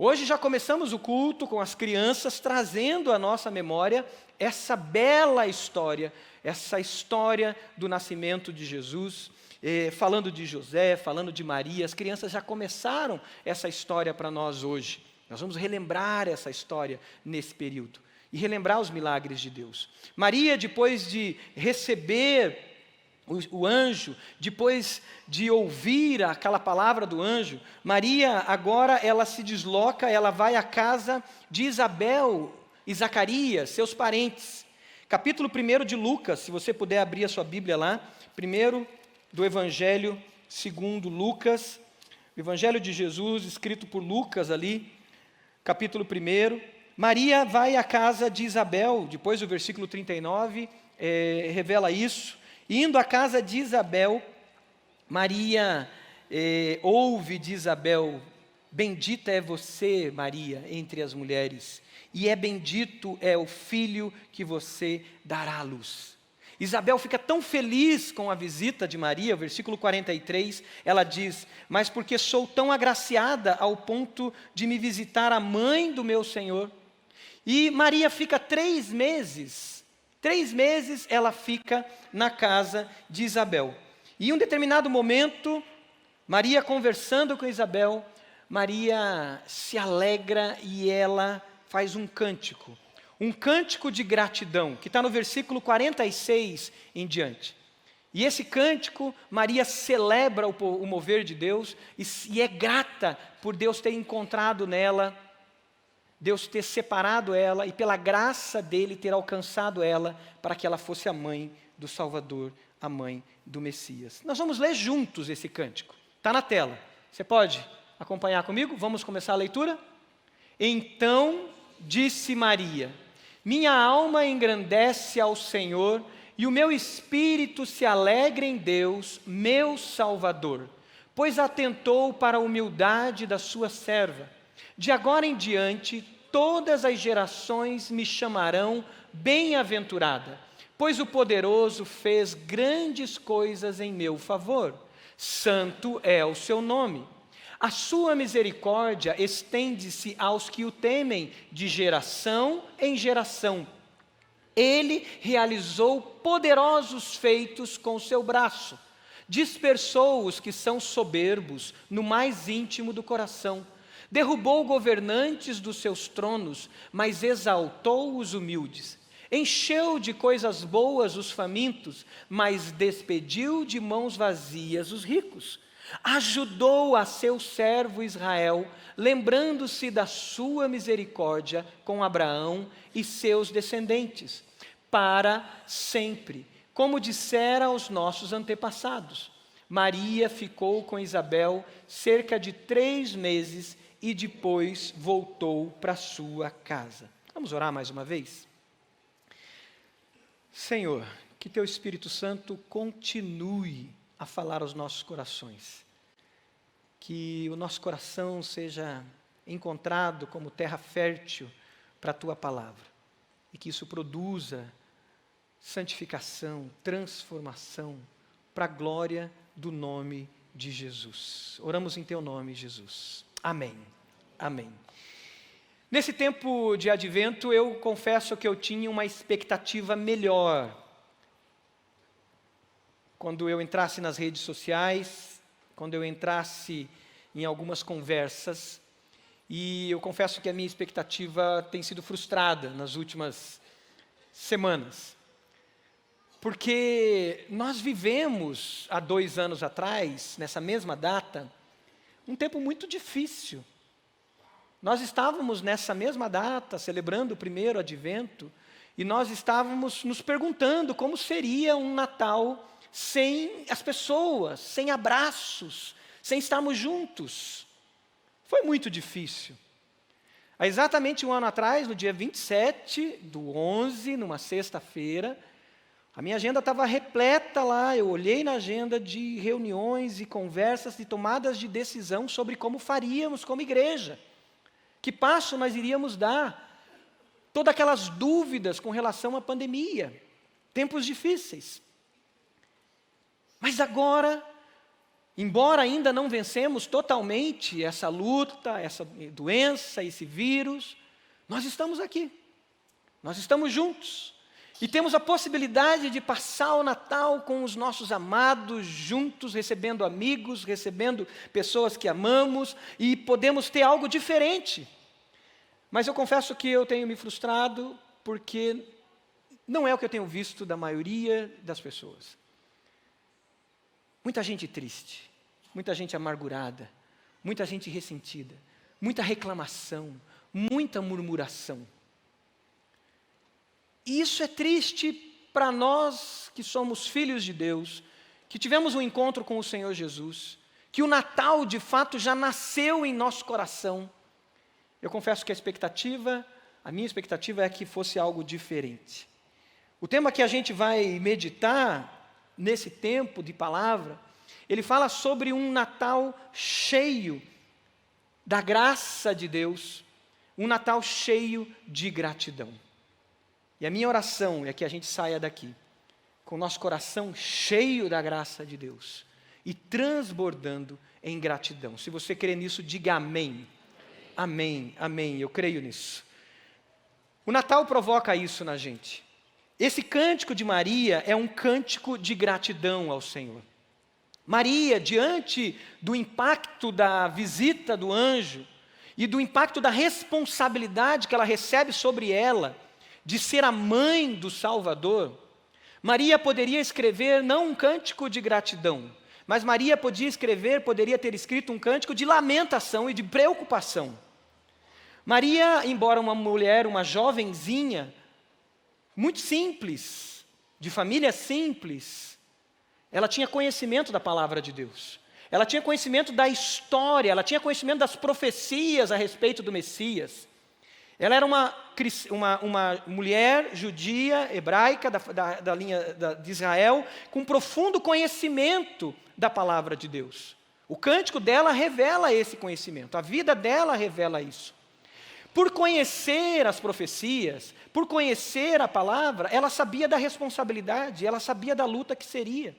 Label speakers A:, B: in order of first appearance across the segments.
A: Hoje já começamos o culto com as crianças trazendo à nossa memória essa bela história, essa história do nascimento de Jesus, falando de José, falando de Maria. As crianças já começaram essa história para nós hoje. Nós vamos relembrar essa história nesse período e relembrar os milagres de Deus. Maria, depois de receber o anjo, depois de ouvir aquela palavra do anjo, Maria agora ela se desloca, ela vai à casa de Isabel e Zacarias, seus parentes. Capítulo 1 de Lucas, se você puder abrir a sua Bíblia lá, primeiro do Evangelho segundo Lucas, o Evangelho de Jesus, escrito por Lucas ali, capítulo 1. Maria vai à casa de Isabel, depois o versículo 39 revela isso. Indo à casa de Isabel, Maria ouve de Isabel: bendita é você, Maria, entre as mulheres, e bendito é o filho que você dará à luz. Isabel fica tão feliz com a visita de Maria, versículo 43, ela diz: mas porque sou tão agraciada ao ponto de me visitar a mãe do meu Senhor. E Maria fica 3 meses ela fica na casa de Isabel. E em um determinado momento, Maria conversando com Isabel, Maria se alegra e ela faz um cântico de gratidão, que está no versículo 46 em diante. E esse cântico, Maria celebra o mover de Deus e é grata por Deus ter encontrado nela, Deus ter separado ela e pela graça dele ter alcançado ela para que ela fosse a mãe do Salvador, a mãe do Messias. Nós vamos ler juntos esse cântico. Está na tela. Você pode acompanhar comigo? Vamos começar a leitura? Então disse Maria: minha alma engrandece ao Senhor e o meu espírito se alegra em Deus, meu Salvador, pois atentou para a humildade da sua serva. De agora em diante, todas as gerações me chamarão bem-aventurada, pois o Poderoso fez grandes coisas em meu favor. Santo é o seu nome. A sua misericórdia estende-se aos que o temem de geração em geração. Ele realizou poderosos feitos com seu braço. Dispersou os que são soberbos no mais íntimo do coração. Derrubou governantes dos seus tronos, mas exaltou os humildes. Encheu de coisas boas os famintos, mas despediu de mãos vazias os ricos. Ajudou a seu servo Israel, lembrando-se da sua misericórdia com Abraão e seus descendentes, para sempre, como dissera aos nossos antepassados. Maria ficou com Isabel cerca de 3 meses e depois voltou para sua casa. Vamos orar mais uma vez? Senhor, que Teu Espírito Santo continue a falar aos nossos corações. Que o nosso coração seja encontrado como terra fértil para a Tua palavra. E que isso produza santificação, transformação, para a glória do nome de Jesus. Oramos em Teu nome, Jesus. Amém. Amém. Nesse tempo de advento, eu confesso que eu tinha uma expectativa melhor. Quando eu entrasse nas redes sociais, quando eu entrasse em algumas conversas, e eu confesso que a minha expectativa tem sido frustrada nas últimas semanas. Porque nós vivemos, há 2 anos atrás, nessa mesma data, um tempo muito difícil. Nós estávamos nessa mesma data, celebrando o primeiro advento, e nós estávamos nos perguntando como seria um Natal sem as pessoas, sem abraços, sem estarmos juntos. Foi muito difícil. Há exatamente 1 ano atrás, no dia 27/11, numa sexta-feira, a minha agenda estava repleta lá, eu olhei na agenda de reuniões e conversas e tomadas de decisão sobre como faríamos como igreja. Que passo nós iríamos dar? Todas aquelas dúvidas com relação à pandemia. Tempos difíceis. Mas agora, Embora ainda não vencemos totalmente essa luta, essa doença, esse vírus, nós estamos aqui. Nós estamos juntos. E temos a possibilidade de passar o Natal com os nossos amados, juntos, recebendo amigos, recebendo pessoas que amamos, e podemos ter algo diferente. Mas eu confesso que eu tenho me frustrado, porque não é o que eu tenho visto da maioria das pessoas. Muita gente triste, muita gente amargurada, muita gente ressentida, muita reclamação, muita murmuração. E isso é triste para nós que somos filhos de Deus, que tivemos um encontro com o Senhor Jesus, que o Natal de fato já nasceu em nosso coração. Eu confesso que a minha expectativa é que fosse algo diferente. O tema que a gente vai meditar nesse tempo de palavra, ele fala sobre um Natal cheio da graça de Deus, um Natal cheio de gratidão. E a minha oração é que a gente saia daqui com o nosso coração cheio da graça de Deus e transbordando em gratidão. Se você crê nisso, diga amém. Amém, amém, eu creio nisso. O Natal provoca isso na gente. Esse cântico de Maria é um cântico de gratidão ao Senhor. Maria, diante do impacto da visita do anjo e do impacto da responsabilidade que ela recebe sobre ela, de ser a mãe do Salvador, Maria poderia escrever não um cântico de gratidão, mas Maria poderia ter escrito um cântico de lamentação e de preocupação. Maria, embora uma mulher, uma jovenzinha, muito simples, de família simples, ela tinha conhecimento da palavra de Deus. Ela tinha conhecimento da história, ela tinha conhecimento das profecias a respeito do Messias. Ela era uma mulher judia, hebraica, da linha de Israel, com profundo conhecimento da palavra de Deus. O cântico dela revela esse conhecimento, a vida dela revela isso. Por conhecer as profecias, por conhecer a palavra, ela sabia da responsabilidade, ela sabia da luta que seria.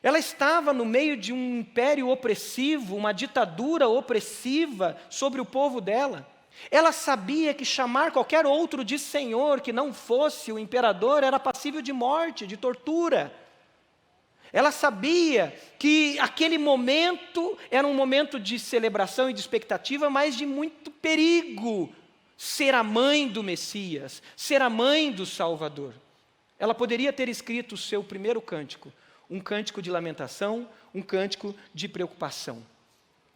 A: Ela estava no meio de um império opressivo, uma ditadura opressiva sobre o povo dela. Ela sabia que chamar qualquer outro de Senhor que não fosse o imperador era passível de morte, de tortura. Ela sabia que aquele momento era um momento de celebração e de expectativa, mas de muito perigo, ser a mãe do Messias, ser a mãe do Salvador. Ela poderia ter escrito o seu primeiro cântico, um cântico de lamentação, um cântico de preocupação.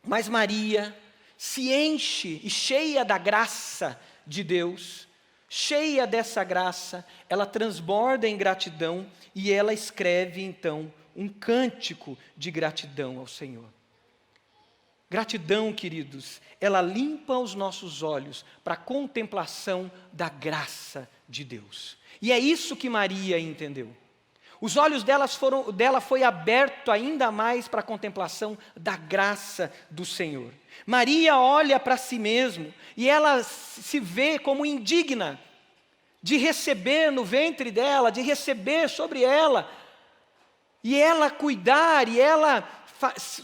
A: Mas Maria se enche e cheia da graça de Deus, cheia dessa graça, ela transborda em gratidão e ela escreve então um cântico de gratidão ao Senhor. Gratidão, queridos, ela limpa os nossos olhos para a contemplação da graça de Deus. E é isso que Maria entendeu. Os olhos dela foi aberto ainda mais para a contemplação da graça do Senhor. Maria olha para si mesma e ela se vê como indigna de receber no ventre dela, de receber sobre ela, e ela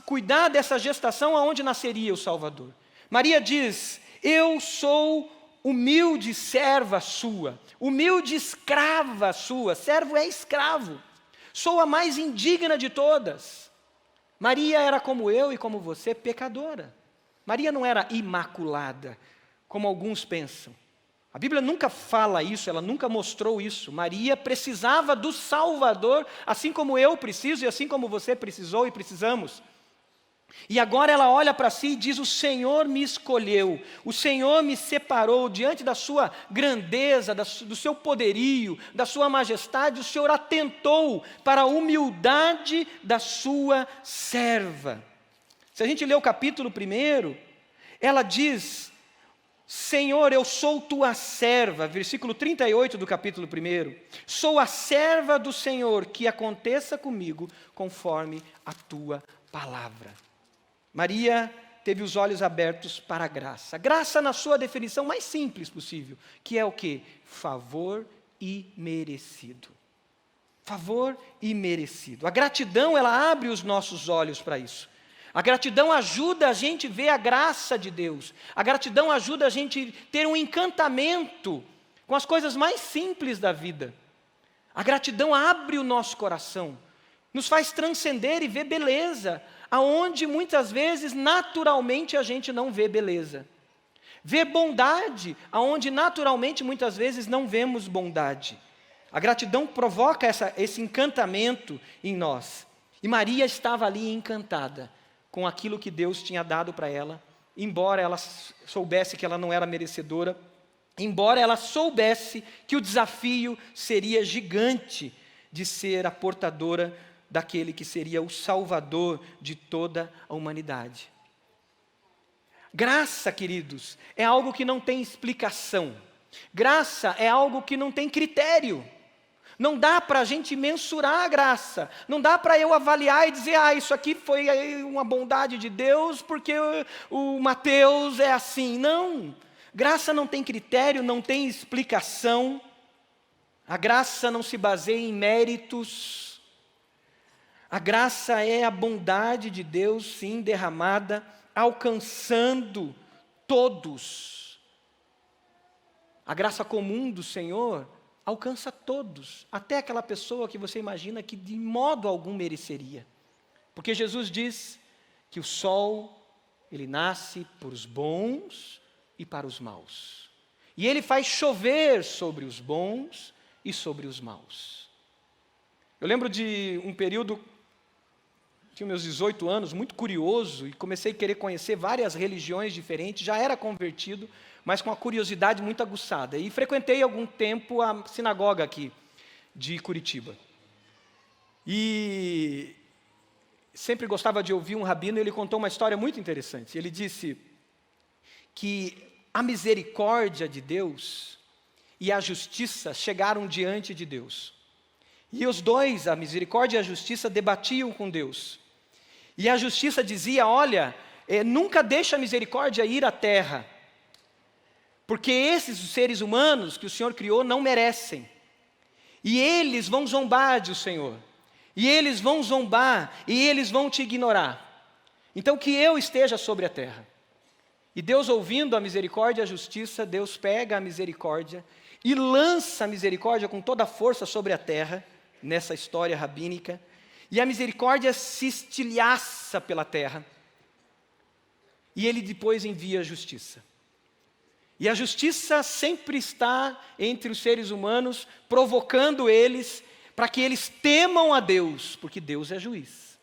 A: cuidar dessa gestação aonde nasceria o Salvador. Maria diz: eu sou humilde serva sua, humilde escrava sua. Servo é escravo. Sou a mais indigna de todas. Maria era como eu e como você, pecadora. Maria não era imaculada, como alguns pensam. A Bíblia nunca fala isso, ela nunca mostrou isso. Maria precisava do Salvador, assim como eu preciso e assim como você precisou e precisamos. E agora ela olha para si e diz: o Senhor me escolheu, o Senhor me separou diante da sua grandeza, do seu poderio, da sua majestade. O Senhor atentou para a humildade da sua serva. Se a gente ler o capítulo 1, ela diz: Senhor, eu sou tua serva, versículo 38 do capítulo 1, sou a serva do Senhor, que aconteça comigo conforme a tua palavra. Maria teve os olhos abertos para a graça. Graça na sua definição mais simples possível, que é o quê? Favor imerecido. Favor imerecido. A gratidão, ela abre os nossos olhos para isso. A gratidão ajuda a gente a ver a graça de Deus. A gratidão ajuda a gente a ter um encantamento com as coisas mais simples da vida. A gratidão abre o nosso coração, nos faz transcender e ver beleza, aonde muitas vezes naturalmente a gente não vê beleza. Ver bondade, aonde naturalmente muitas vezes não vemos bondade. A gratidão provoca esse encantamento em nós. E Maria estava ali encantada com aquilo que Deus tinha dado para ela, embora ela soubesse que ela não era merecedora, embora ela soubesse que o desafio seria gigante de ser a portadora daquele que seria o Salvador de toda a humanidade. Graça, queridos, é algo que não tem explicação. Graça é algo que não tem critério. Não dá para a gente mensurar a graça. Não dá para eu avaliar e dizer, isso aqui foi uma bondade de Deus, porque o Mateus é assim. Não. Graça não tem critério, não tem explicação. A graça não se baseia em méritos. A graça é a bondade de Deus, sim, derramada, alcançando todos. A graça comum do Senhor alcança todos, até aquela pessoa que você imagina que de modo algum mereceria. Porque Jesus diz que o sol, ele nasce para os bons e para os maus. E ele faz chover sobre os bons e sobre os maus. Eu lembro de um período, tinha meus 18 anos, muito curioso, e comecei a querer conhecer várias religiões diferentes, já era convertido, mas com uma curiosidade muito aguçada. E frequentei algum tempo a sinagoga aqui de Curitiba. E sempre gostava de ouvir um rabino, e ele contou uma história muito interessante. Ele disse que a misericórdia de Deus e a justiça chegaram diante de Deus. E os dois, a misericórdia e a justiça, debatiam com Deus. E a justiça dizia, olha, nunca deixa a misericórdia ir à terra, porque esses seres humanos que o Senhor criou não merecem. E eles vão zombar do Senhor. E eles vão zombar, e eles vão te ignorar. Então que eu esteja sobre a terra. E Deus, ouvindo a misericórdia e a justiça, Deus pega a misericórdia e lança a misericórdia com toda a força sobre a terra, nessa história rabínica, e a misericórdia se estilhaça pela terra, e ele depois envia a justiça. E a justiça sempre está entre os seres humanos, provocando eles, para que eles temam a Deus, porque Deus é juiz.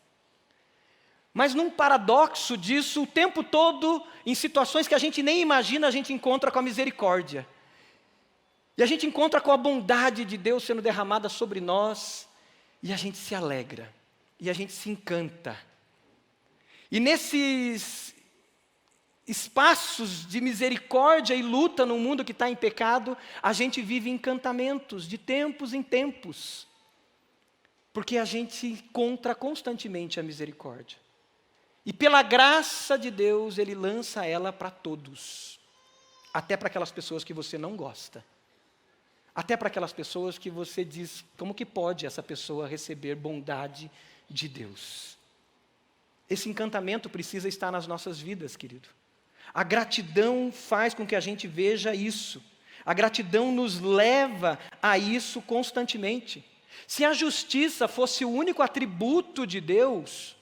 A: Mas num paradoxo disso, o tempo todo, em situações que a gente nem imagina, a gente encontra com a misericórdia. E a gente encontra com a bondade de Deus sendo derramada sobre nós, e a gente se alegra, e a gente se encanta. E nesses espaços de misericórdia e luta no mundo que está em pecado, a gente vive encantamentos de tempos em tempos, porque a gente encontra constantemente a misericórdia. E pela graça de Deus, Ele lança ela para todos, até para aquelas pessoas que você não gosta. Até para aquelas pessoas que você diz, como que pode essa pessoa receber bondade de Deus? Esse encantamento precisa estar nas nossas vidas, querido. A gratidão faz com que a gente veja isso. A gratidão nos leva a isso constantemente. Se a justiça fosse o único atributo de Deus,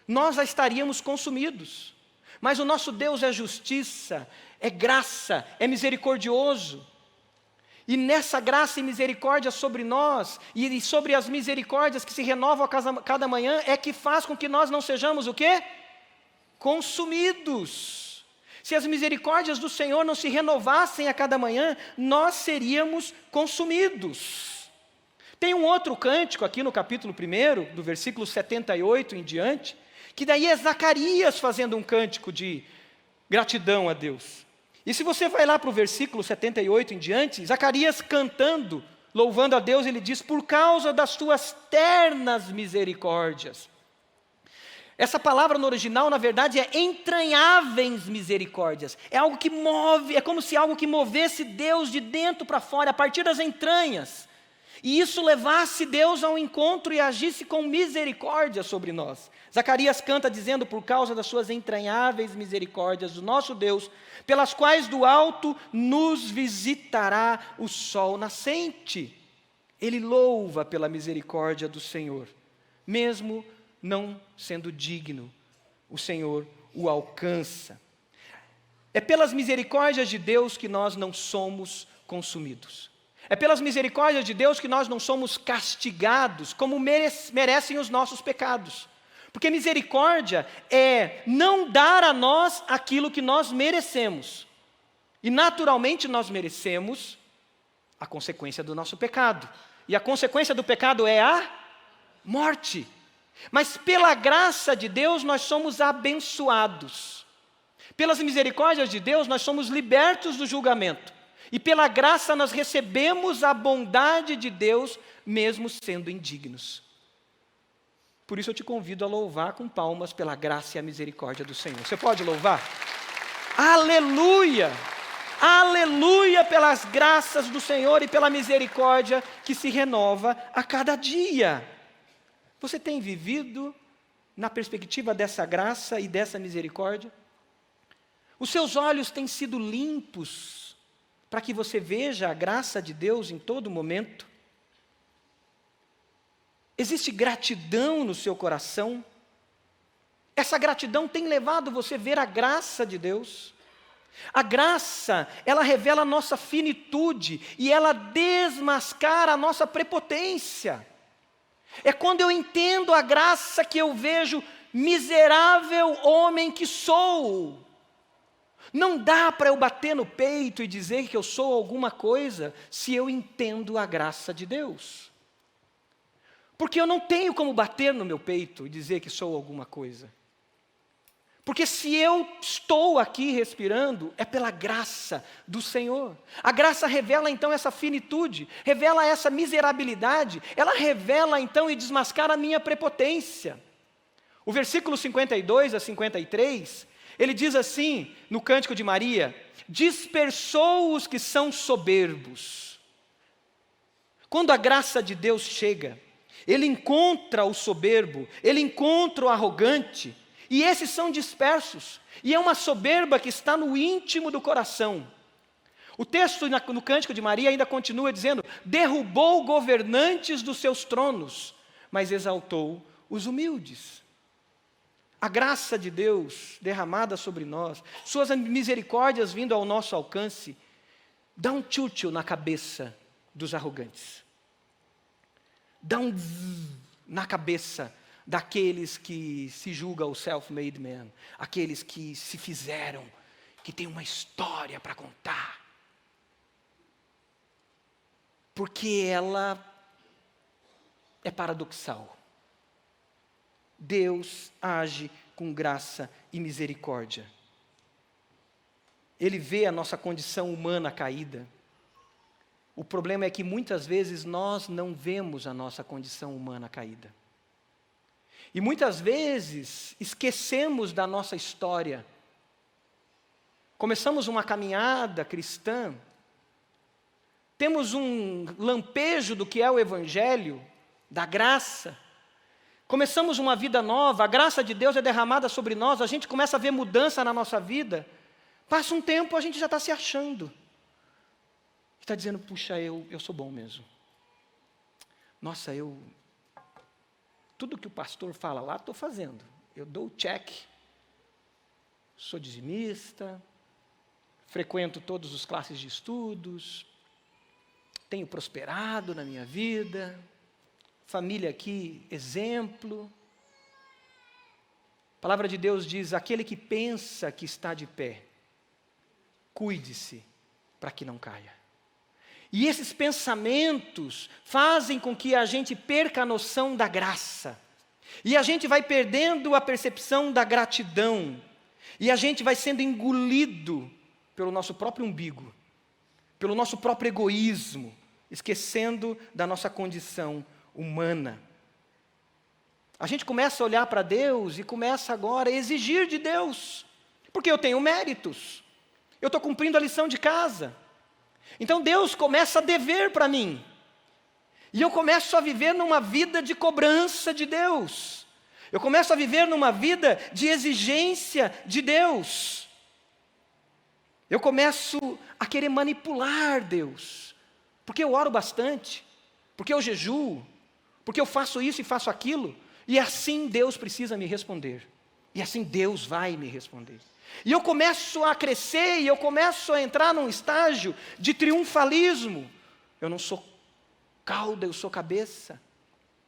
A: nós já estaríamos consumidos. Mas o nosso Deus é justiça, é graça, é misericordioso. E nessa graça e misericórdia sobre nós, e sobre as misericórdias que se renovam a cada manhã, é que faz com que nós não sejamos o quê? Consumidos. Se as misericórdias do Senhor não se renovassem a cada manhã, nós seríamos consumidos. Tem um outro cântico aqui no capítulo 1, do versículo 78 em diante, que daí é Zacarias fazendo um cântico de gratidão a Deus. E se você vai lá para o versículo 78 em diante, Zacarias cantando, louvando a Deus, ele diz, por causa das tuas ternas misericórdias. Essa palavra no original, na verdade, é entranháveis misericórdias. É algo que move, é como se algo que movesse Deus de dentro para fora, a partir das entranhas. e isso levasse Deus ao encontro e agisse com misericórdia sobre nós. Zacarias canta dizendo: por causa das suas entranháveis misericórdias, do nosso Deus, pelas quais do alto nos visitará o sol nascente. Ele louva pela misericórdia do Senhor, mesmo não sendo digno, o Senhor o alcança. É pelas misericórdias de Deus que nós não somos consumidos. É pelas misericórdias de Deus que nós não somos castigados como merecem os nossos pecados. Porque misericórdia é não dar a nós aquilo que nós merecemos. E naturalmente nós merecemos a consequência do nosso pecado. E a consequência do pecado é a morte. Mas pela graça de Deus nós somos abençoados. Pelas misericórdias de Deus nós somos libertos do julgamento. E pela graça nós recebemos a bondade de Deus, mesmo sendo indignos. Por isso eu te convido a louvar com palmas pela graça e a misericórdia do Senhor. Você pode louvar? Aleluia! Aleluia pelas graças do Senhor e pela misericórdia que se renova a cada dia. Você tem vivido na perspectiva dessa graça e dessa misericórdia? Os seus olhos têm sido limpos para que você veja a graça de Deus em todo momento? Existe gratidão no seu coração? Essa gratidão tem levado você a ver a graça de Deus? A graça, ela revela a nossa finitude e ela desmascara a nossa prepotência. É quando eu entendo a graça que eu vejo miserável homem que sou. Não dá para eu bater no peito e dizer que eu sou alguma coisa se eu entendo a graça de Deus. Porque eu não tenho como bater no meu peito e dizer que sou alguma coisa. Porque se eu estou aqui respirando, é pela graça do Senhor. A graça revela então essa finitude, revela essa miserabilidade, ela revela então e desmascara a minha prepotência. O versículo 52 a 53, ele diz assim, no Cântico de Maria: dispersou os que são soberbos. Quando a graça de Deus chega, ele encontra o soberbo, ele encontra o arrogante, e esses são dispersos, e é uma soberba que está no íntimo do coração. O texto no Cântico de Maria ainda continua dizendo: derrubou governantes dos seus tronos, mas exaltou os humildes. A graça de Deus derramada sobre nós, suas misericórdias vindo ao nosso alcance, dá um tchutchu na cabeça dos arrogantes. Dá um zzz na cabeça daqueles que se julgam o self-made man, aqueles que se fizeram, que têm uma história para contar. Porque ela é paradoxal. Deus age com graça e misericórdia. Ele vê a nossa condição humana caída. O problema é que muitas vezes nós não vemos a nossa condição humana caída. E muitas vezes esquecemos da nossa história. Começamos uma caminhada cristã, temos um lampejo do que é o Evangelho, da graça. Começamos uma vida nova, a graça de Deus é derramada sobre nós, a gente começa a ver mudança na nossa vida. Passa um tempo, a gente já está se achando. Está dizendo: puxa, eu sou bom mesmo. Nossa, tudo que o pastor fala lá, estou fazendo. Eu dou o check. Sou dizimista, frequento todas as classes de estudos, tenho prosperado na minha vida, família aqui, exemplo. A palavra de Deus diz: aquele que pensa que está de pé, cuide-se para que não caia. E esses pensamentos fazem com que a gente perca a noção da graça. E a gente vai perdendo a percepção da gratidão. E a gente vai sendo engolido pelo nosso próprio umbigo, pelo nosso próprio egoísmo, esquecendo da nossa condição humana. A gente começa a olhar para Deus e começa agora a exigir de Deus, porque eu tenho méritos, eu estou cumprindo a lição de casa. Então Deus começa a dever para mim. E eu começo a viver numa vida de cobrança de Deus. Eu começo a viver numa vida de exigência de Deus. Eu começo a querer manipular Deus. Porque eu oro bastante, porque eu jejuo, porque eu faço isso e faço aquilo. E assim Deus precisa me responder. E assim Deus vai me responder. E eu começo a crescer e eu começo a entrar num estágio de triunfalismo. Eu não sou cauda, eu sou cabeça.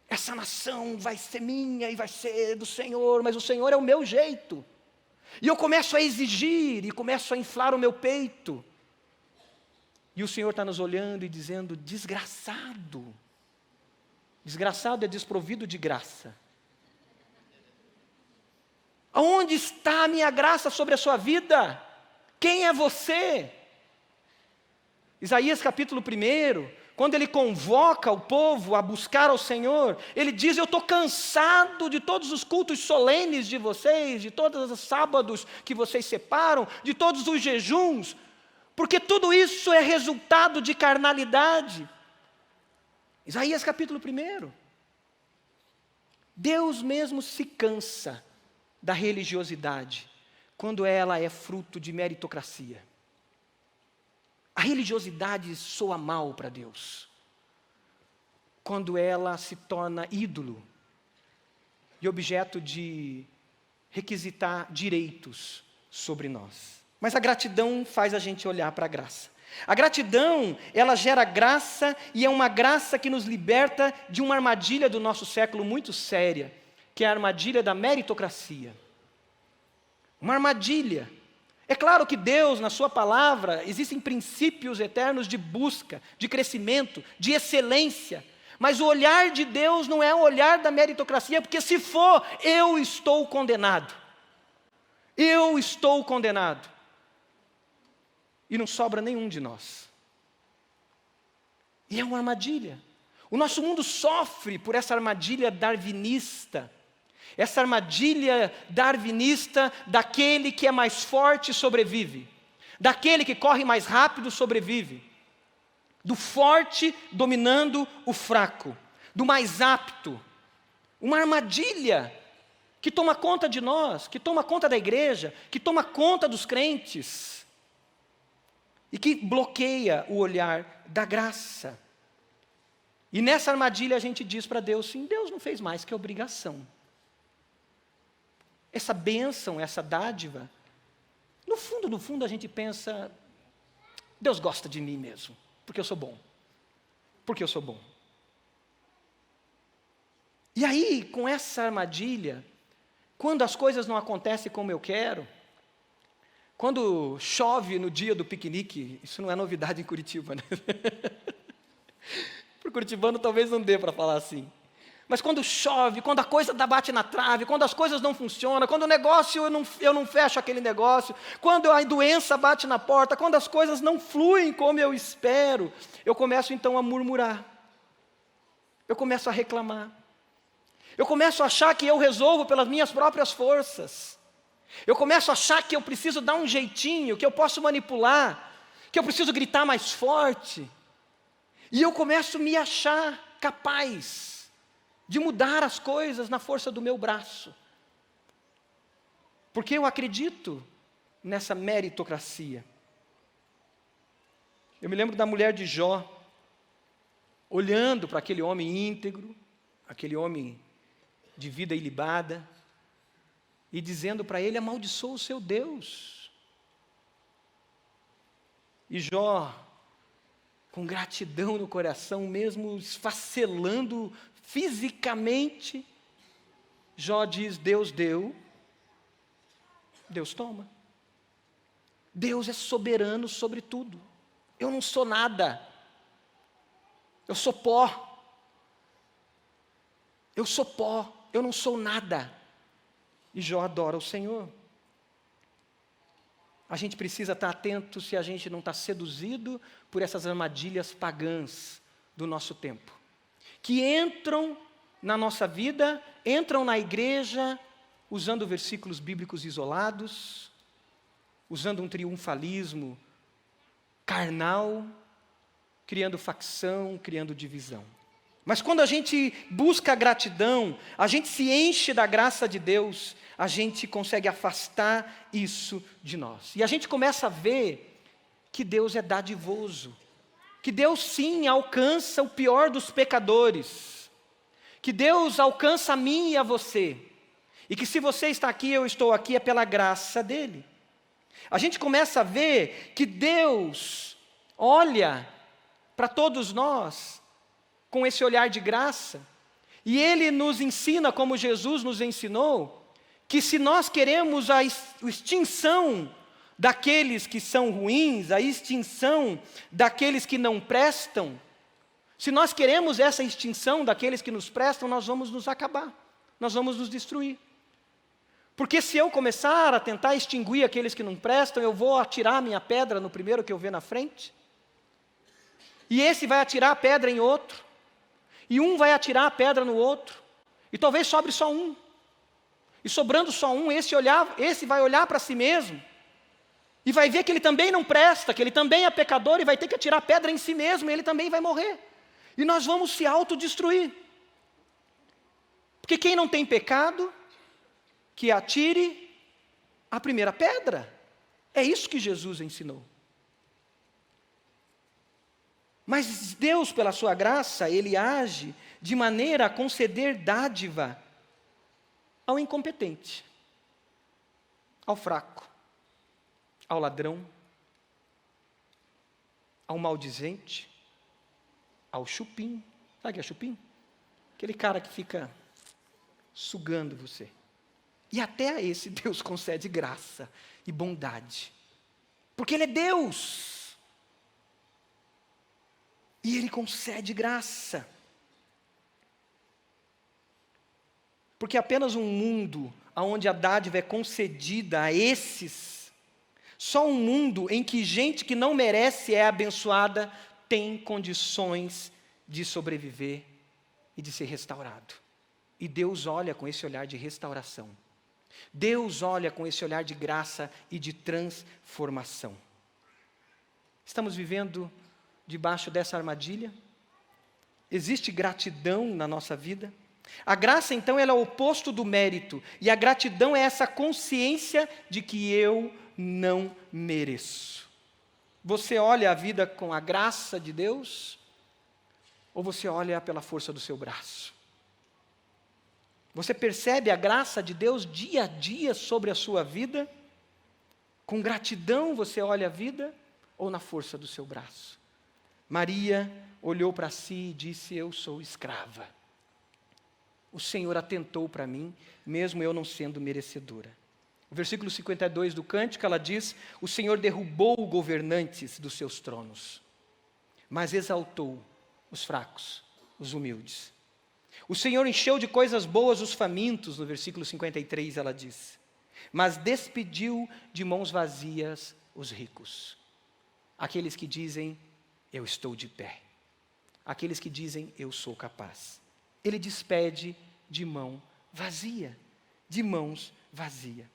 A: Essa nação vai ser minha e vai ser do Senhor, mas o Senhor é o meu jeito. E eu começo a exigir e começo a inflar o meu peito. E o Senhor está nos olhando e dizendo: desgraçado. Desgraçado é desprovido de graça. Aonde está a minha graça sobre a sua vida? Quem é você? Isaías capítulo 1, quando ele convoca o povo a buscar ao Senhor, ele diz: eu estou cansado de todos os cultos solenes de vocês, de todos os sábados que vocês separam, de todos os jejuns, porque tudo isso é resultado de carnalidade. Isaías capítulo 1. Deus mesmo se cansa da religiosidade, quando ela é fruto de meritocracia. A religiosidade soa mal para Deus, quando ela se torna ídolo e objeto de requisitar direitos sobre nós. Mas a gratidão faz a gente olhar para a graça. A gratidão, ela gera graça, e é uma graça que nos liberta de uma armadilha do nosso século muito séria, que é a armadilha da meritocracia. Uma armadilha. É claro que Deus, na sua palavra, existem princípios eternos de busca, de crescimento, de excelência. Mas o olhar de Deus não é o olhar da meritocracia, porque se for, eu estou condenado. Eu estou condenado. E não sobra nenhum de nós. E é uma armadilha. O nosso mundo sofre por essa armadilha darwinista. Essa armadilha darwinista daquele que é mais forte sobrevive. Daquele que corre mais rápido sobrevive. Do forte dominando o fraco. Do mais apto. Uma armadilha que toma conta de nós, que toma conta da igreja, que toma conta dos crentes. E que bloqueia o olhar da graça. E nessa armadilha a gente diz para Deus: sim, Deus não fez mais que obrigação. Essa bênção, essa dádiva, no fundo a gente pensa: Deus gosta de mim mesmo, porque eu sou bom. Porque eu sou bom. E aí, com essa armadilha, quando as coisas não acontecem como eu quero, quando chove no dia do piquenique, isso não é novidade em Curitiba, né? Para o curitibano talvez não dê para falar assim. Mas quando chove, quando a coisa bate na trave, quando as coisas não funcionam, quando o negócio eu não fecho aquele negócio, quando a doença bate na porta, quando as coisas não fluem como eu espero, eu começo então a murmurar. Eu começo a reclamar. Eu começo a achar que eu resolvo pelas minhas próprias forças. Eu começo a achar que eu preciso dar um jeitinho, que eu posso manipular, que eu preciso gritar mais forte. E eu começo a me achar capaz de mudar as coisas na força do meu braço. Porque eu acredito nessa meritocracia. Eu me lembro da mulher de Jó, olhando para aquele homem íntegro, aquele homem de vida ilibada, e dizendo para ele: amaldiçoa o seu Deus. E Jó, com gratidão no coração, mesmo esfacelando fisicamente, Jó diz: Deus deu, Deus toma. Deus é soberano sobre tudo. Eu não sou nada. Eu sou pó. Eu sou pó, eu não sou nada. E Jó adora o Senhor. A gente precisa estar atento se a gente não está seduzido por essas armadilhas pagãs do nosso tempo, que entram na nossa vida, entram na igreja, usando versículos bíblicos isolados, usando um triunfalismo carnal, criando facção, criando divisão. Mas quando a gente busca a gratidão, a gente se enche da graça de Deus, a gente consegue afastar isso de nós. E a gente começa a ver que Deus é dadivoso, que Deus sim alcança o pior dos pecadores, que Deus alcança a mim e a você, e que se você está aqui, eu estou aqui, é pela graça dEle. A gente começa a ver que Deus olha para todos nós com esse olhar de graça, e Ele nos ensina, como Jesus nos ensinou, que se nós queremos a extinção daqueles que são ruins, a extinção daqueles que não prestam, se nós queremos essa extinção daqueles que nos prestam, nós vamos nos acabar, nós vamos nos destruir. Porque se eu começar a tentar extinguir aqueles que não prestam, eu vou atirar a minha pedra no primeiro que eu ver na frente, e esse vai atirar a pedra em outro, e um vai atirar a pedra no outro, e talvez sobre só um. E sobrando só um, esse vai olhar para si mesmo, e vai ver que ele também não presta, que ele também é pecador, e vai ter que atirar a pedra em si mesmo, e ele também vai morrer. E nós vamos se autodestruir. Porque quem não tem pecado, que atire a primeira pedra. É isso que Jesus ensinou. Mas Deus, pela sua graça, Ele age de maneira a conceder dádiva ao incompetente, ao fraco, ao ladrão, ao maldizente, ao chupim. Sabe o que é chupim? Aquele cara que fica sugando você. E até a esse Deus concede graça e bondade, porque Ele é Deus. E Ele concede graça. Porque apenas um mundo onde a dádiva é concedida a esses, só um mundo em que gente que não merece é abençoada, tem condições de sobreviver e de ser restaurado. E Deus olha com esse olhar de restauração. Deus olha com esse olhar de graça e de transformação. Estamos vivendo debaixo dessa armadilha? Existe gratidão na nossa vida? A graça, então, ela é o oposto do mérito, e a gratidão é essa consciência de que eu não mereço. Você olha a vida com a graça de Deus, ou você olha pela força do seu braço? Você percebe a graça de Deus dia a dia sobre a sua vida? Com gratidão você olha a vida, ou na força do seu braço? Maria olhou para si e disse: eu sou escrava. O Senhor atentou para mim, mesmo eu não sendo merecedora. O versículo 52 do cântico, ela diz: o Senhor derrubou governantes dos seus tronos, mas exaltou os fracos, os humildes. O Senhor encheu de coisas boas os famintos, no versículo 53 ela diz, mas despediu de mãos vazias os ricos. Aqueles que dizem: eu estou de pé. Aqueles que dizem: eu sou capaz. Ele despede de mão vazia, de mãos vazias.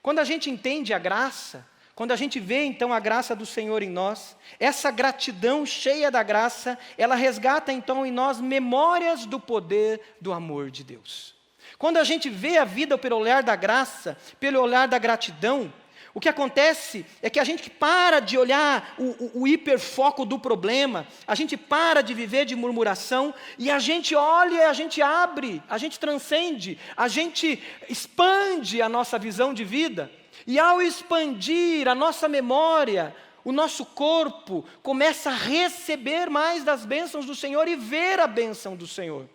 A: Quando a gente entende a graça, quando a gente vê então a graça do Senhor em nós, essa gratidão cheia da graça, ela resgata então em nós memórias do poder do amor de Deus. Quando a gente vê a vida pelo olhar da graça, pelo olhar da gratidão, o que acontece é que a gente para de olhar o hiperfoco do problema, a gente para de viver de murmuração, e a gente olha, a gente abre, a gente transcende, a gente expande a nossa visão de vida, e ao expandir a nossa memória, o nosso corpo começa a receber mais das bênçãos do Senhor e ver a bênção do Senhor.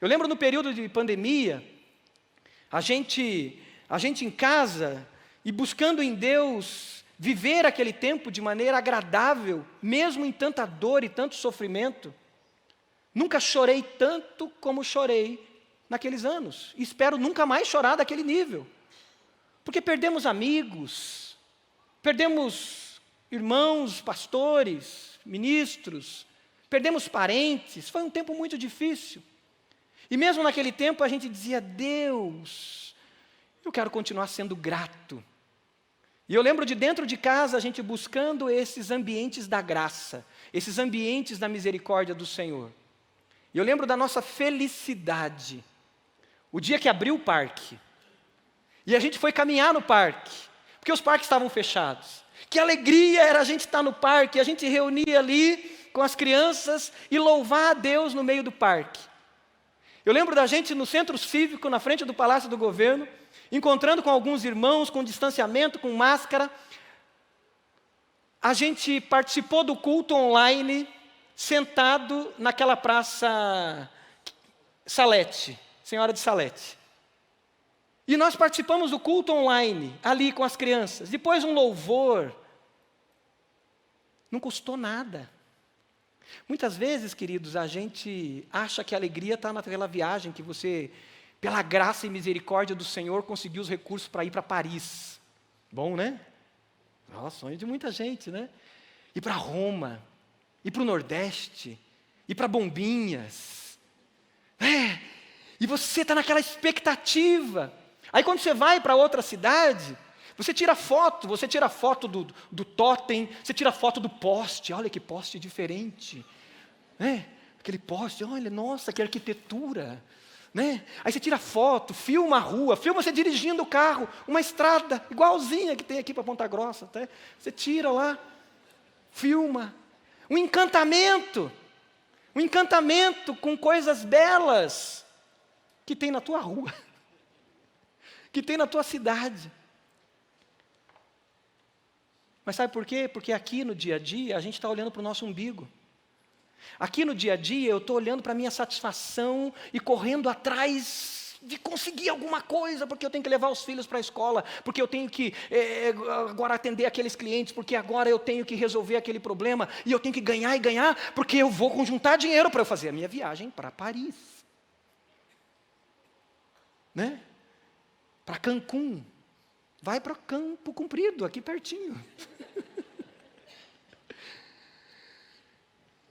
A: Eu lembro no período de pandemia, a gente em casa, e buscando em Deus viver aquele tempo de maneira agradável, mesmo em tanta dor e tanto sofrimento. Nunca chorei tanto como chorei naqueles anos. E espero nunca mais chorar daquele nível. Porque perdemos amigos, perdemos irmãos, pastores, ministros, perdemos parentes. Foi um tempo muito difícil. E mesmo naquele tempo a gente dizia: Deus, eu quero continuar sendo grato. E eu lembro de dentro de casa a gente buscando esses ambientes da graça, esses ambientes da misericórdia do Senhor. E eu lembro da nossa felicidade, o dia que abriu o parque, e a gente foi caminhar no parque, porque os parques estavam fechados. Que alegria era a gente estar no parque, a gente reunia ali com as crianças e louvar a Deus no meio do parque. Eu lembro da gente no centro cívico, na frente do Palácio do Governo, encontrando com alguns irmãos, com distanciamento, com máscara. A gente participou do culto online, sentado naquela praça Salete, Senhora de Salete. E nós participamos do culto online, ali com as crianças. Depois um louvor. Não custou nada. Muitas vezes, queridos, a gente acha que a alegria está naquela viagem que você, pela graça e misericórdia do Senhor, conseguiu os recursos para ir para Paris. Bom, né? Nossa, sonho de muita gente, né? Ir para Roma, ir para o Nordeste, ir para Bombinhas. E você está naquela expectativa. Aí quando você vai para outra cidade, você tira foto do totem, você tira foto do poste, olha que poste diferente. Aquele poste, olha, nossa, que arquitetura. Aí você tira foto, filma a rua, filma você dirigindo o carro, uma estrada igualzinha que tem aqui para Ponta Grossa. Até. Você tira lá, filma. Um encantamento com coisas belas que tem na tua rua, que tem na tua cidade. Mas sabe por quê? Porque aqui no dia a dia a gente está olhando para o nosso umbigo. Aqui no dia a dia eu estou olhando para a minha satisfação e correndo atrás de conseguir alguma coisa, porque eu tenho que levar os filhos para a escola, porque eu tenho que agora atender aqueles clientes, porque agora eu tenho que resolver aquele problema, e eu tenho que ganhar e ganhar, porque eu vou juntar dinheiro para eu fazer a minha viagem para Paris. Para Cancún. Vai para Campo Comprido, aqui pertinho.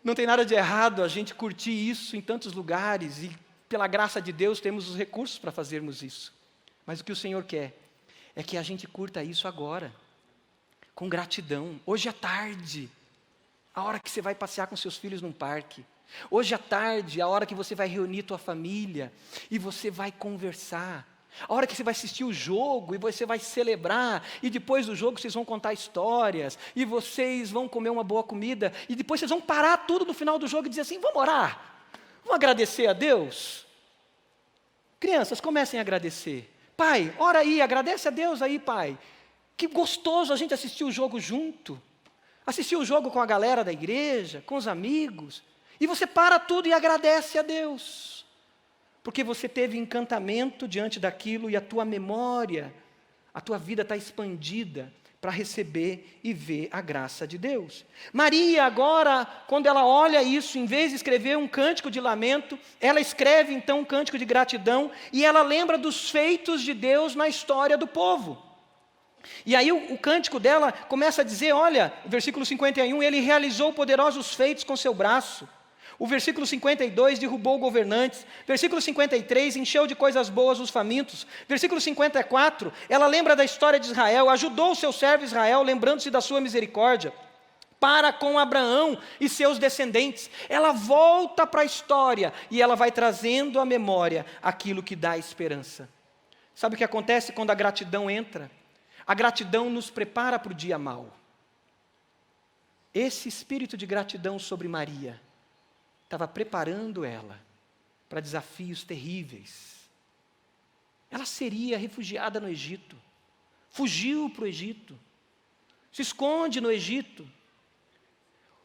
A: Não tem nada de errado a gente curtir isso em tantos lugares, e pela graça de Deus temos os recursos para fazermos isso. Mas o que o Senhor quer é que a gente curta isso agora, com gratidão. Hoje à tarde, a hora que você vai passear com seus filhos num parque. Hoje à tarde, a hora que você vai reunir tua família e você vai conversar. A hora que você vai assistir o jogo e você vai celebrar, e depois do jogo vocês vão contar histórias, e vocês vão comer uma boa comida, e depois vocês vão parar tudo no final do jogo e dizer assim, vamos orar, vamos agradecer a Deus. Crianças, comecem a agradecer. Pai, ora aí, agradece a Deus aí, pai. Que gostoso a gente assistir o jogo junto, assistir o jogo com a galera da igreja, com os amigos, e você para tudo e agradece a Deus. Porque você teve encantamento diante daquilo e a tua memória, a tua vida está expandida para receber e ver a graça de Deus. Maria agora, quando ela olha isso, em vez de escrever um cântico de lamento, ela escreve então um cântico de gratidão e ela lembra dos feitos de Deus na história do povo. E aí o cântico dela começa a dizer, olha, o versículo 51, ele realizou poderosos feitos com seu braço. O versículo 52, derrubou governantes. Versículo 53, encheu de coisas boas os famintos. Versículo 54, ela lembra da história de Israel, ajudou o seu servo Israel, lembrando-se da sua misericórdia, para com Abraão e seus descendentes. Ela volta para a história e ela vai trazendo à memória aquilo que dá esperança. Sabe o que acontece quando a gratidão entra? A gratidão nos prepara para o dia mau. Esse espírito de gratidão sobre Maria estava preparando ela para desafios terríveis. Ela seria refugiada no Egito, fugiu para o Egito, se esconde no Egito.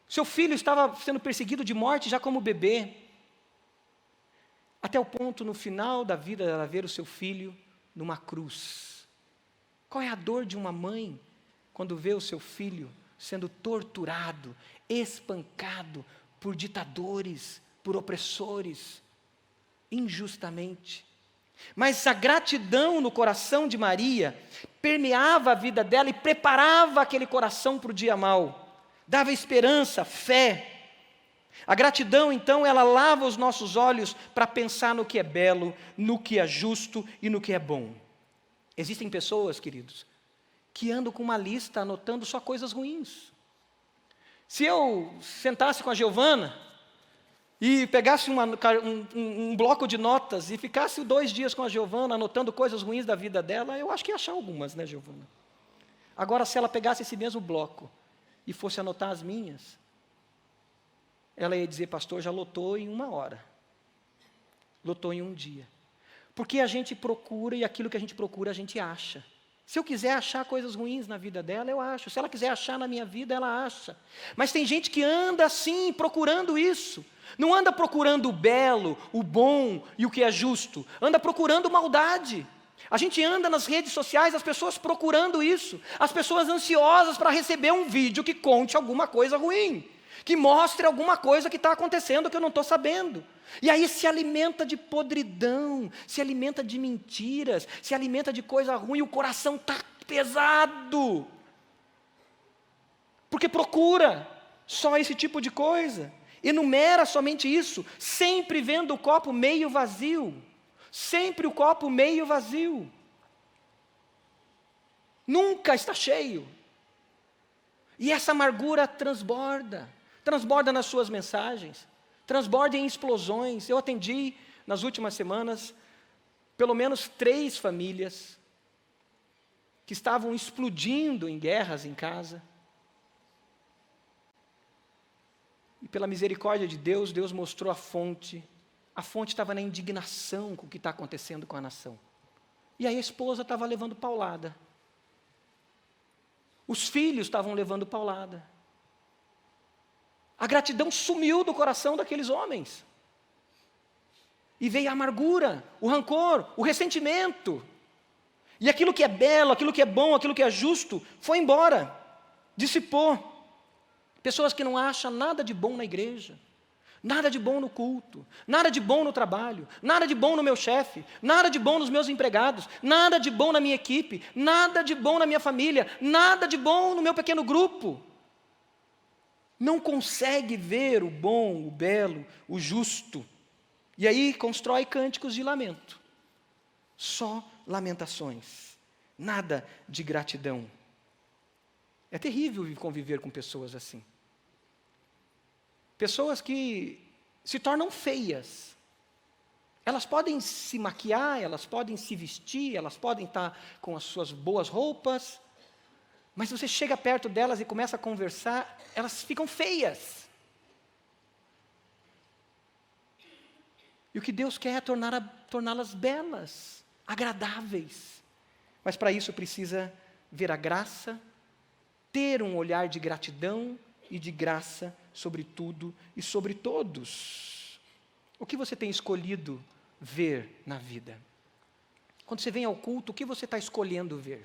A: Seu filho estava sendo perseguido de morte já como bebê, até o ponto no final da vida dela ver o seu filho numa cruz. Qual é a dor de uma mãe quando vê o seu filho sendo torturado, espancado, por ditadores, por opressores, injustamente? Mas a gratidão no coração de Maria permeava a vida dela e preparava aquele coração para o dia mau, dava esperança, fé. A gratidão, então, ela lava os nossos olhos para pensar no que é belo, no que é justo e no que é bom. Existem pessoas, queridos, que andam com uma lista anotando só coisas ruins. Se eu sentasse com a Giovana e pegasse um bloco de notas e ficasse 2 dias com a Giovana anotando coisas ruins da vida dela, eu acho que ia achar algumas, né, Giovana? Agora, se ela pegasse esse mesmo bloco e fosse anotar as minhas, ela ia dizer: pastor, já lotou em 1 hora, lotou em 1 dia. Porque a gente procura, e aquilo que a gente procura a gente acha. Se eu quiser achar coisas ruins na vida dela, eu acho. Se ela quiser achar na minha vida, ela acha. Mas tem gente que anda assim, procurando isso. Não anda procurando o belo, o bom e o que é justo. Anda procurando maldade. A gente anda nas redes sociais, as pessoas procurando isso. As pessoas ansiosas para receber um vídeo que conte alguma coisa ruim, que mostre alguma coisa que está acontecendo que eu não estou sabendo. E aí se alimenta de podridão, se alimenta de mentiras, se alimenta de coisa ruim, o coração está pesado. Porque procura só esse tipo de coisa. Enumera somente isso, sempre vendo o copo meio vazio. Sempre o copo meio vazio. Nunca está cheio. E essa amargura transborda nas suas mensagens, transborda em explosões. Eu atendi nas últimas semanas pelo menos 3 famílias que estavam explodindo em guerras em casa. E pela misericórdia de Deus, Deus mostrou a fonte. A fonte estava na indignação com o que está acontecendo com a nação. E aí a esposa estava levando paulada. Os filhos estavam levando paulada. A gratidão sumiu do coração daqueles homens. E veio a amargura, o rancor, o ressentimento. E aquilo que é belo, aquilo que é bom, aquilo que é justo, foi embora, dissipou. Pessoas que não acham nada de bom na igreja, nada de bom no culto, nada de bom no trabalho, nada de bom no meu chefe, nada de bom nos meus empregados, nada de bom na minha equipe, nada de bom na minha família, nada de bom no meu pequeno grupo. Não consegue ver o bom, o belo, o justo. E aí constrói cânticos de lamento. Só lamentações, nada de gratidão. É terrível conviver com pessoas assim. Pessoas que se tornam feias. Elas podem se maquiar, elas podem se vestir, elas podem estar com as suas boas roupas, mas você chega perto delas e começa a conversar, elas ficam feias. E o que Deus quer é torná-las belas, agradáveis. Mas para isso precisa ver a graça, ter um olhar de gratidão e de graça sobre tudo e sobre todos. O que você tem escolhido ver na vida? Quando você vem ao culto, o que você está escolhendo ver?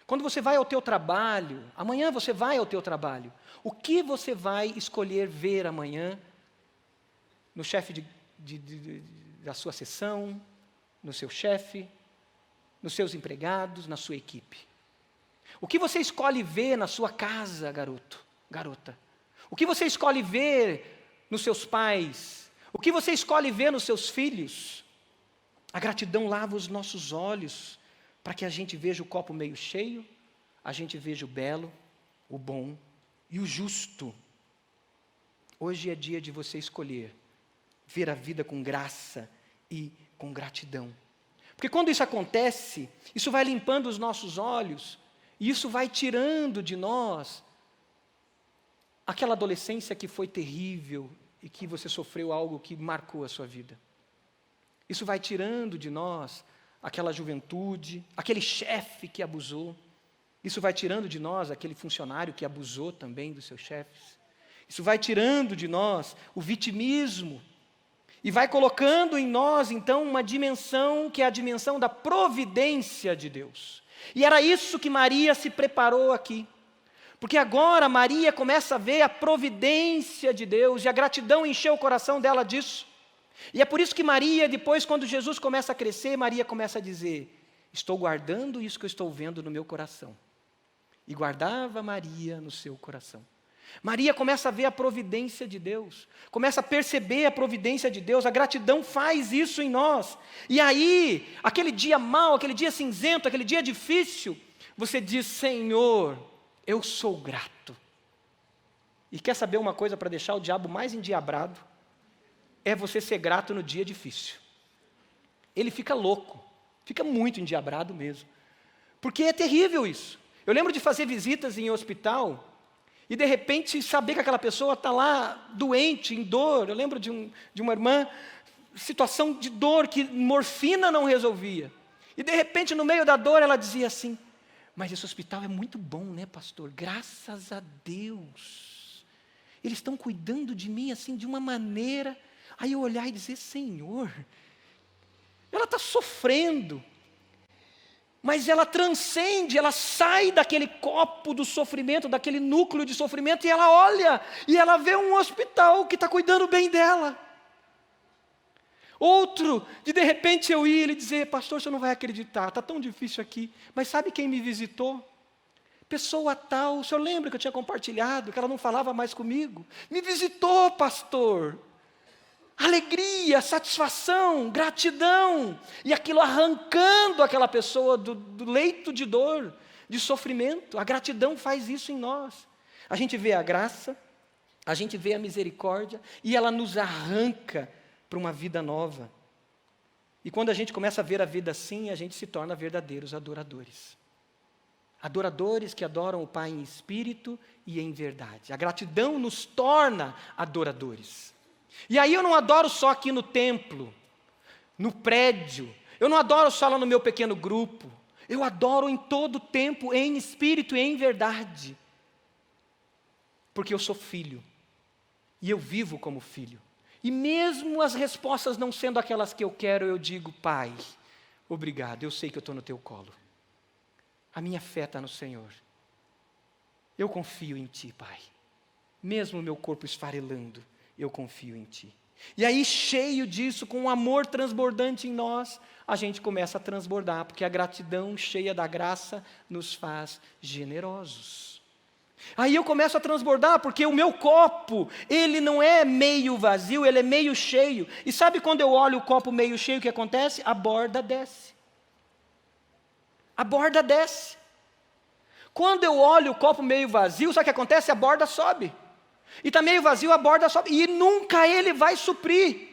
A: Quando você vai ao teu trabalho, amanhã você vai ao teu trabalho, o que você vai escolher ver amanhã no chefe da sua seção, no seu chefe, nos seus empregados, na sua equipe? O que você escolhe ver na sua casa, garoto, garota? O que você escolhe ver nos seus pais? O que você escolhe ver nos seus filhos? A gratidão lava os nossos olhos para que a gente veja o copo meio cheio, a gente veja o belo, o bom e o justo. Hoje é dia de você escolher ver a vida com graça e com gratidão. Porque quando isso acontece, isso vai limpando os nossos olhos, e isso vai tirando de nós aquela adolescência que foi terrível e que você sofreu algo que marcou a sua vida. Isso vai tirando de nós aquela juventude, aquele chefe que abusou. Isso vai tirando de nós aquele funcionário que abusou também dos seus chefes. Isso vai tirando de nós o vitimismo e vai colocando em nós, então, uma dimensão que é a dimensão da providência de Deus. E era isso que Maria se preparou aqui. Porque agora Maria começa a ver a providência de Deus e a gratidão encheu o coração dela disso. E é por isso que Maria, depois, quando Jesus começa a crescer, Maria começa a dizer: estou guardando isso que eu estou vendo no meu coração. E guardava Maria no seu coração. Maria começa a ver a providência de Deus, começa a perceber a providência de Deus, a gratidão faz isso em nós. E aí, aquele dia mau, aquele dia cinzento, aquele dia difícil, você diz: Senhor, eu sou grato. E quer saber uma coisa para deixar o diabo mais endiabrado? É você ser grato no dia difícil. Ele fica louco, fica muito endiabrado mesmo. Porque é terrível isso. Eu lembro de fazer visitas em hospital e de repente saber que aquela pessoa está lá doente, em dor. Eu lembro de uma irmã, situação de dor que morfina não resolvia. E de repente no meio da dor ela dizia assim: mas esse hospital é muito bom, né, pastor? Graças a Deus. Eles estão cuidando de mim assim de uma maneira. Aí eu olhar e dizer: Senhor, ela está sofrendo, mas ela transcende, ela sai daquele copo do sofrimento, daquele núcleo de sofrimento, e ela olha, e ela vê um hospital que está cuidando bem dela. Outro, de repente eu ir e dizer: pastor, você não vai acreditar, está tão difícil aqui, mas sabe quem me visitou? Pessoa tal, o senhor lembra que eu tinha compartilhado, que ela não falava mais comigo? Me visitou, pastor. Alegria, satisfação, gratidão, e aquilo arrancando aquela pessoa do leito de dor, de sofrimento. A gratidão faz isso em nós. A gente vê a graça, a gente vê a misericórdia, e ela nos arranca para uma vida nova. E quando a gente começa a ver a vida assim, a gente se torna verdadeiros adoradores. Adoradores que adoram o Pai em espírito e em verdade. A gratidão nos torna adoradores. E aí eu não adoro só aqui no templo, no prédio, eu não adoro só lá no meu pequeno grupo, eu adoro em todo o tempo, em espírito e em verdade, porque eu sou filho, e eu vivo como filho, e mesmo as respostas não sendo aquelas que eu quero, eu digo: Pai, obrigado, eu sei que eu estou no teu colo, a minha fé está no Senhor, eu confio em Ti, Pai, mesmo o meu corpo esfarelando, eu confio em Ti. E aí, cheio disso, com um amor transbordante em nós, a gente começa a transbordar, porque a gratidão cheia da graça nos faz generosos. Aí eu começo a transbordar, porque o meu copo, ele não é meio vazio, ele é meio cheio. E sabe quando eu olho o copo meio cheio, o que acontece? A borda desce. A borda desce. Quando eu olho o copo meio vazio, sabe o que acontece? A borda sobe. E está meio vazio, a borda sobe, e nunca ele vai suprir.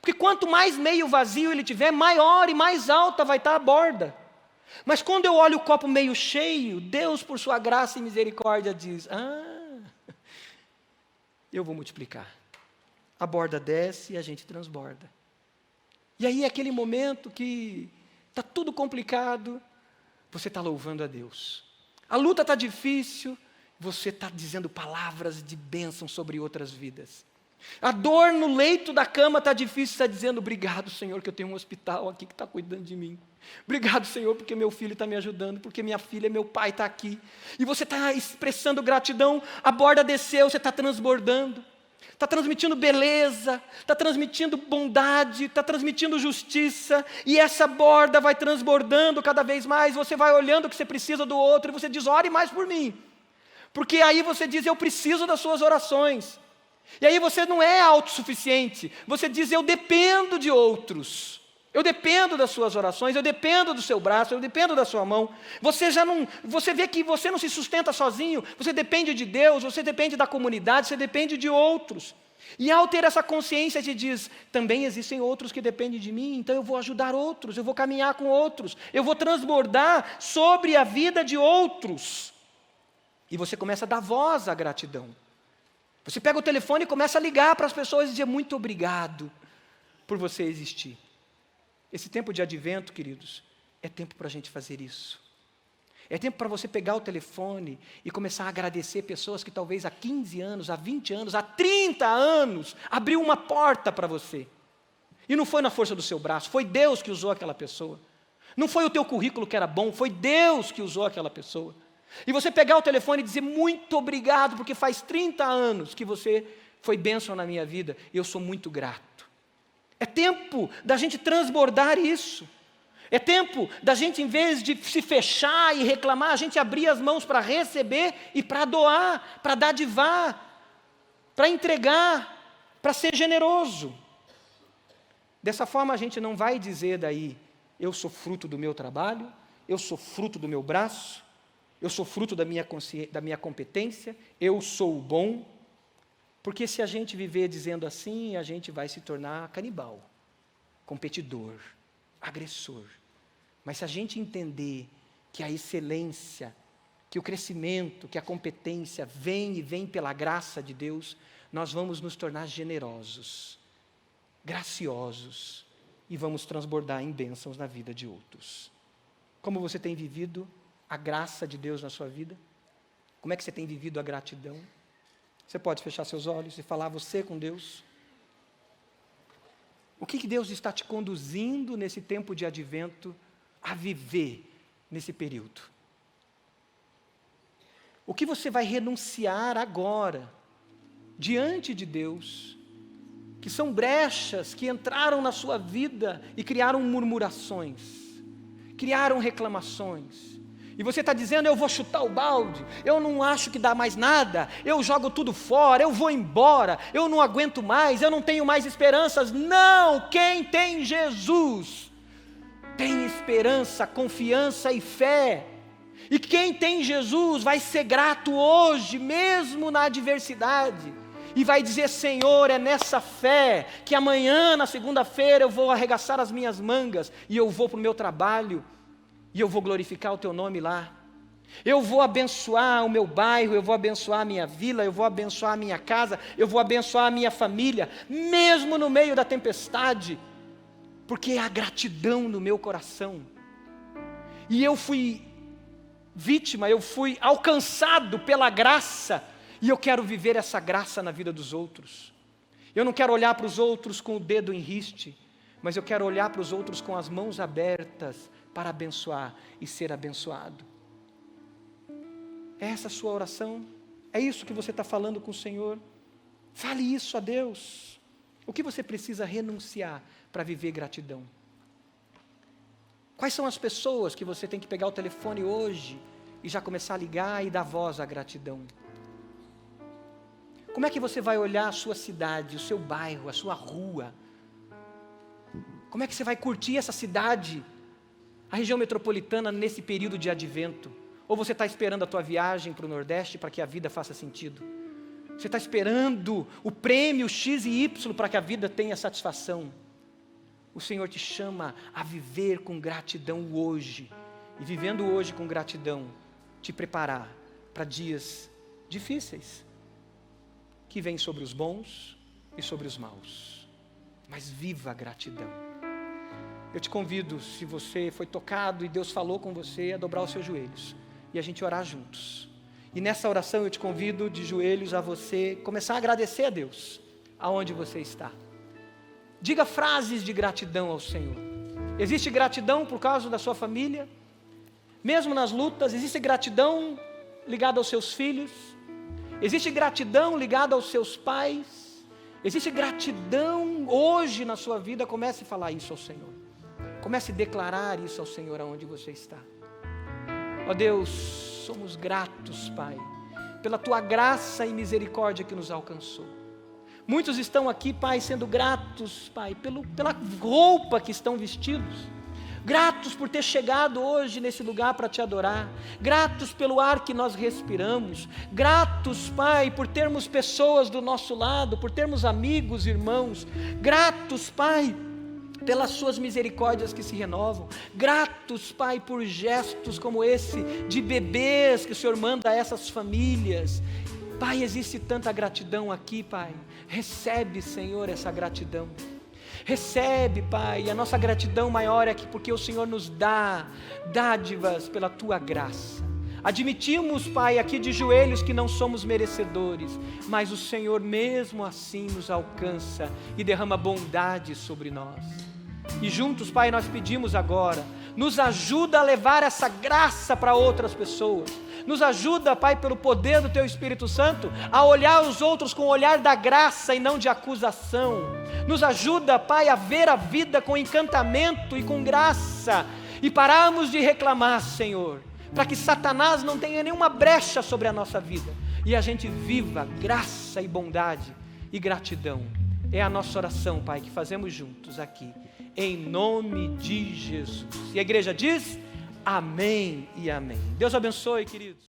A: Porque quanto mais meio vazio ele tiver, maior e mais alta vai estar a borda. Mas quando eu olho o copo meio cheio, Deus, por sua graça e misericórdia, diz: eu vou multiplicar. A borda desce e a gente transborda. E aí é aquele momento que está tudo complicado, você está louvando a Deus. A luta está difícil, você está dizendo palavras de bênção sobre outras vidas. A dor no leito da cama está difícil, você está dizendo: obrigado, Senhor, que eu tenho um hospital aqui que está cuidando de mim. Obrigado, Senhor, porque meu filho está me ajudando, porque minha filha, meu pai está aqui. E você está expressando gratidão, a borda desceu, você está transbordando. Está transmitindo beleza, está transmitindo bondade, está transmitindo justiça, e essa borda vai transbordando cada vez mais, você vai olhando o que você precisa do outro, e você diz: ore mais por mim. Porque aí você diz: eu preciso das suas orações. E aí você não é autossuficiente, você diz: eu dependo de outros. Eu dependo das suas orações, eu dependo do seu braço, eu dependo da sua mão. Você vê que você não se sustenta sozinho, você depende de Deus, você depende da comunidade, você depende de outros. E ao ter essa consciência, te diz: também existem outros que dependem de mim, então eu vou ajudar outros, eu vou caminhar com outros, eu vou transbordar sobre a vida de outros. E você começa a dar voz à gratidão. Você pega o telefone e começa a ligar para as pessoas e dizer: muito obrigado por você existir. Esse tempo de advento, queridos, é tempo para a gente fazer isso. É tempo para você pegar o telefone e começar a agradecer pessoas que talvez há 15 anos, há 20 anos, há 30 anos, abriu uma porta para você. E não foi na força do seu braço, foi Deus que usou aquela pessoa. Não foi o teu currículo que era bom, foi Deus que usou aquela pessoa. E você pegar o telefone e dizer: muito obrigado, porque faz 30 anos que você foi bênção na minha vida, e eu sou muito grato. É tempo da gente transbordar isso. É tempo da gente, em vez de se fechar e reclamar, a gente abrir as mãos para receber e para doar, para dadivar, para entregar, para ser generoso. Dessa forma a gente não vai dizer daí: eu sou fruto do meu trabalho, eu sou fruto do meu braço, eu sou fruto da minha competência, eu sou o bom. Porque se a gente viver dizendo assim, a gente vai se tornar canibal, competidor, agressor. Mas se a gente entender que a excelência, que o crescimento, que a competência vem pela graça de Deus, nós vamos nos tornar generosos, graciosos e vamos transbordar em bênçãos na vida de outros. Como você tem vivido a graça de Deus na sua vida? Como é que você tem vivido a gratidão? Você pode fechar seus olhos e falar você com Deus? O que Deus está te conduzindo nesse tempo de advento a viver nesse período? O que você vai renunciar agora, diante de Deus, que são brechas que entraram na sua vida e criaram murmurações, criaram reclamações, e você está dizendo, eu vou chutar o balde, eu não acho que dá mais nada, eu jogo tudo fora, eu vou embora, eu não aguento mais, eu não tenho mais esperanças. Não, quem tem Jesus, tem esperança, confiança e fé. E quem tem Jesus vai ser grato hoje, mesmo na adversidade, e vai dizer, Senhor, é nessa fé, que amanhã, na segunda-feira, eu vou arregaçar as minhas mangas, e eu vou para o meu trabalho, e eu vou glorificar o teu nome lá. Eu vou abençoar o meu bairro, eu vou abençoar a minha vila, eu vou abençoar a minha casa, eu vou abençoar a minha família, mesmo no meio da tempestade, porque há gratidão no meu coração. E eu fui vítima, eu fui alcançado pela graça, e eu quero viver essa graça na vida dos outros. Eu não quero olhar para os outros com o dedo em riste, mas eu quero olhar para os outros com as mãos abertas, para abençoar e ser abençoado. É essa a sua oração? É isso que você está falando com o Senhor? Fale isso a Deus. O que você precisa renunciar para viver gratidão? Quais são as pessoas que você tem que pegar o telefone hoje e já começar a ligar e dar voz à gratidão? Como é que você vai olhar a sua cidade, o seu bairro, a sua rua? Como é que você vai curtir essa cidade, a região metropolitana, nesse período de advento? Ou você está esperando a tua viagem para o Nordeste para que a vida faça sentido? Você está esperando o prêmio X e Y para que a vida tenha satisfação? O Senhor te chama a viver com gratidão hoje. E vivendo hoje com gratidão, te preparar para dias difíceis, que vêm sobre os bons e sobre os maus. Mas viva a gratidão. Eu te convido, se você foi tocado e Deus falou com você, a dobrar os seus joelhos e a gente orar juntos. E nessa oração eu te convido de joelhos a você começar a agradecer a Deus, aonde você está. Diga frases de gratidão ao Senhor. Existe gratidão por causa da sua família? Mesmo nas lutas, existe gratidão ligada aos seus filhos? Existe gratidão ligada aos seus pais? Existe gratidão hoje na sua vida? Comece a falar isso ao Senhor. Comece a declarar isso ao Senhor aonde você está. Ó Deus, somos gratos, Pai, pela Tua graça e misericórdia que nos alcançou. Muitos estão aqui, Pai, sendo gratos, Pai, pela roupa que estão vestidos. Gratos por ter chegado hoje nesse lugar para Te adorar. Gratos pelo ar que nós respiramos. Gratos, Pai, por termos pessoas do nosso lado, por termos amigos, irmãos. Gratos, Pai, pelas suas misericórdias que se renovam. Gratos, Pai, por gestos como esse de bebês que o Senhor manda a essas famílias. Pai, existe tanta gratidão aqui, Pai. Recebe, Senhor, essa gratidão. Recebe, Pai, e a nossa gratidão maior é que porque o Senhor nos dá dádivas pela Tua graça. Admitimos, Pai, aqui de joelhos que não somos merecedores, mas o Senhor mesmo assim nos alcança e derrama bondade sobre nós. E juntos, Pai, nós pedimos agora, nos ajuda a levar essa graça para outras pessoas. Nos ajuda, Pai, pelo poder do Teu Espírito Santo, a olhar os outros com o olhar da graça e não de acusação. Nos ajuda, Pai, a ver a vida com encantamento e com graça, e pararmos de reclamar, Senhor, para que Satanás não tenha nenhuma brecha sobre a nossa vida, e a gente viva graça e bondade e gratidão. É a nossa oração, Pai, que fazemos juntos aqui, em nome de Jesus. E a igreja diz... Amém e amém. Deus abençoe, queridos.